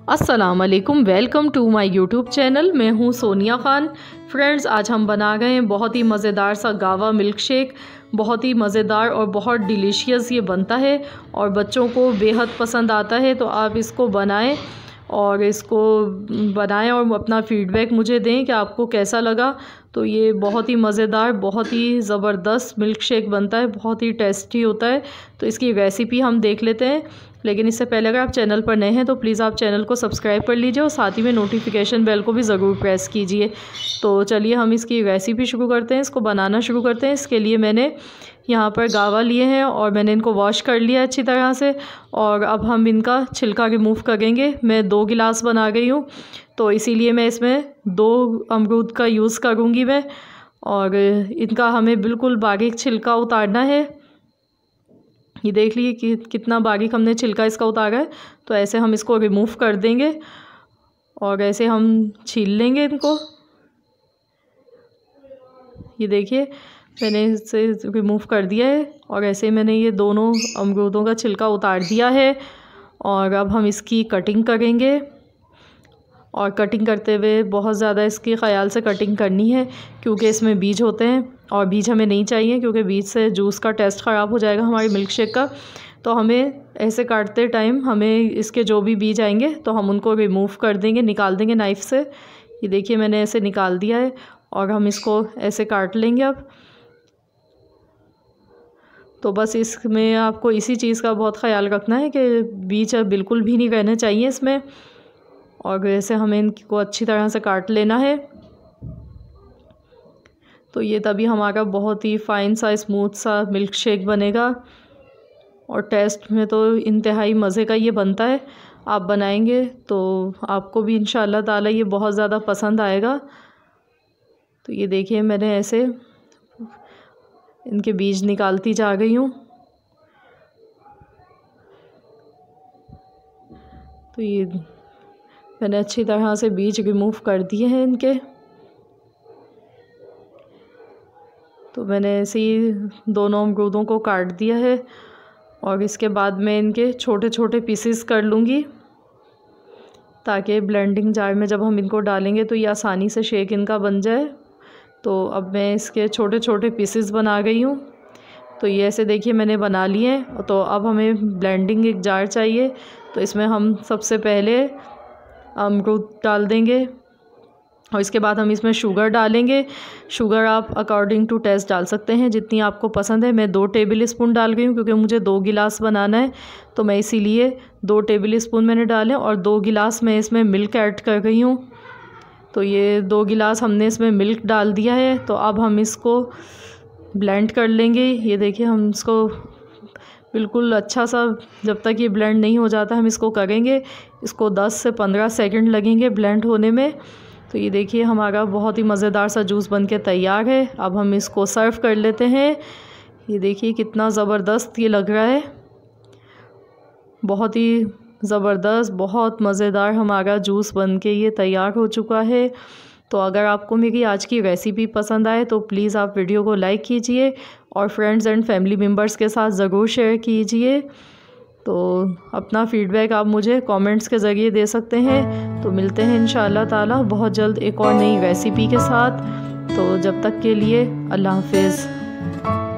अस्सलाम वालेकुम, welcome to my YouTube channel. मैं हूं सोनिया ख़ान। फ्रेंड्स, आज हम बना गए हैं बहुत ही मज़ेदार सा गावा मिल्क शेक। बहुत ही मज़ेदार और बहुत डिलीशियस ये बनता है और बच्चों को बेहद पसंद आता है। तो आप इसको बनाएं और अपना फ़ीडबैक मुझे दें कि आपको कैसा लगा। तो ये बहुत ही मज़ेदार, बहुत ही ज़बरदस्त मिल्क शेक बनता है, बहुत ही टेस्टी होता है। तो इसकी रेसिपी हम देख लेते हैं, लेकिन इससे पहले अगर आप चैनल पर नए हैं तो प्लीज़ आप चैनल को सब्सक्राइब कर लीजिए और साथ ही में नोटिफिकेशन बेल को भी ज़रूर प्रेस कीजिए। तो चलिए हम इसकी रेसिपी शुरू करते हैं, इसको बनाना शुरू करते हैं। इसके लिए मैंने यहाँ पर गावा लिए हैं और मैंने इनको वॉश कर लिया अच्छी तरह से और अब हम इनका छिलका रिमूव करेंगे। मैं 2 गिलास बना गई हूँ, तो इसीलिए मैं इसमें 2 अमरूद का यूज़ करूँगी मैं। और इनका हमें बिल्कुल बारीक छिलका उतारना है। ये देख लीजिए कि कितना बारीक हमने छिलका इसका उतारा है। तो ऐसे हम इसको रिमूव कर देंगे और ऐसे हम छील लेंगे इनको। ये देखिए मैंने इसे रिमूव कर दिया है और ऐसे मैंने ये दोनों अमरूदों का छिलका उतार दिया है। और अब हम इसकी कटिंग करेंगे और कटिंग करते हुए बहुत ज़्यादा इसके ख़याल से कटिंग करनी है, क्योंकि इसमें बीज होते हैं और बीज हमें नहीं चाहिए, क्योंकि बीज से जूस का टेस्ट ख़राब हो जाएगा हमारे मिल्क शेक का। तो हमें ऐसे काटते टाइम हमें इसके जो भी बीज आएंगे तो हम उनको रिमूव कर देंगे, निकाल देंगे नाइफ़ से। ये देखिए मैंने ऐसे निकाल दिया है और हम इसको ऐसे काट लेंगे अब। तो बस इसमें आपको इसी चीज़ का बहुत ख़याल रखना है कि बीज बिल्कुल भी नहीं रहने चाहिए इसमें। और ऐसे हमें इनको अच्छी तरह से काट लेना है। तो ये तभी हमारा बहुत ही फ़ाइन सा स्मूथ सा मिल्क शेक बनेगा और टेस्ट में तो इंतहाई मज़े का ये बनता है। आप बनाएंगे तो आपको भी इंशाअल्लाह ताला ये बहुत ज़्यादा पसंद आएगा। तो ये देखिए मैंने ऐसे इनके बीज निकालती जा रही हूँ। तो ये मैंने अच्छी तरह से बीज रिमूव कर दिए हैं इनके। तो मैंने ऐसे ही दोनों अमरूदों को काट दिया है और इसके बाद मैं इनके छोटे छोटे पीसेस कर लूँगी, ताकि ब्लेंडिंग जार में जब हम इनको डालेंगे तो ये आसानी से शेक इनका बन जाए। तो अब मैं इसके छोटे छोटे पीसेस बना गई हूँ। तो ये ऐसे देखिए मैंने बना लिए हैं। तो अब हमें ब्लेंडिंग एक जार चाहिए, तो इसमें हम सबसे पहले अमरूद डाल देंगे और इसके बाद हम इसमें शुगर डालेंगे। शुगर आप अकॉर्डिंग टू टेस्ट डाल सकते हैं, जितनी आपको पसंद है। मैं 2 टेबल स्पून डाल गई हूँ, क्योंकि मुझे 2 गिलास बनाना है, तो मैं इसीलिए 2 टेबल स्पून मैंने डाले और 2 गिलास मैं इसमें मिल्क ऐड कर गई हूँ। तो ये 2 गिलास हमने इसमें मिल्क डाल दिया है। तो अब हम इसको ब्लेंड कर लेंगे। ये देखिए हम इसको बिल्कुल अच्छा सा, जब तक ये ब्लेंड नहीं हो जाता हम इसको करेंगे। इसको 10 से 15 सेकंड लगेंगे ब्लेंड होने में। तो ये देखिए हमारा बहुत ही मज़ेदार सा जूस बनके तैयार है। अब हम इसको सर्व कर लेते हैं। ये देखिए कितना ज़बरदस्त ये लग रहा है, बहुत ही ज़बरदस्त, बहुत मज़ेदार हमारा जूस बनके ये तैयार हो चुका है। तो अगर आपको मेरी आज की रेसिपी पसंद आए तो प्लीज़ आप वीडियो को लाइक कीजिए और फ्रेंड्स एंड फैमिली मेम्बर्स के साथ ज़रूर शेयर कीजिए। तो अपना फ़ीडबैक आप मुझे कमेंट्स के ज़रिए दे सकते हैं। तो मिलते हैं इंशाअल्लाह ताला बहुत जल्द एक और नई रेसिपी के साथ। तो जब तक के लिए अल्लाह हाफ़िज़।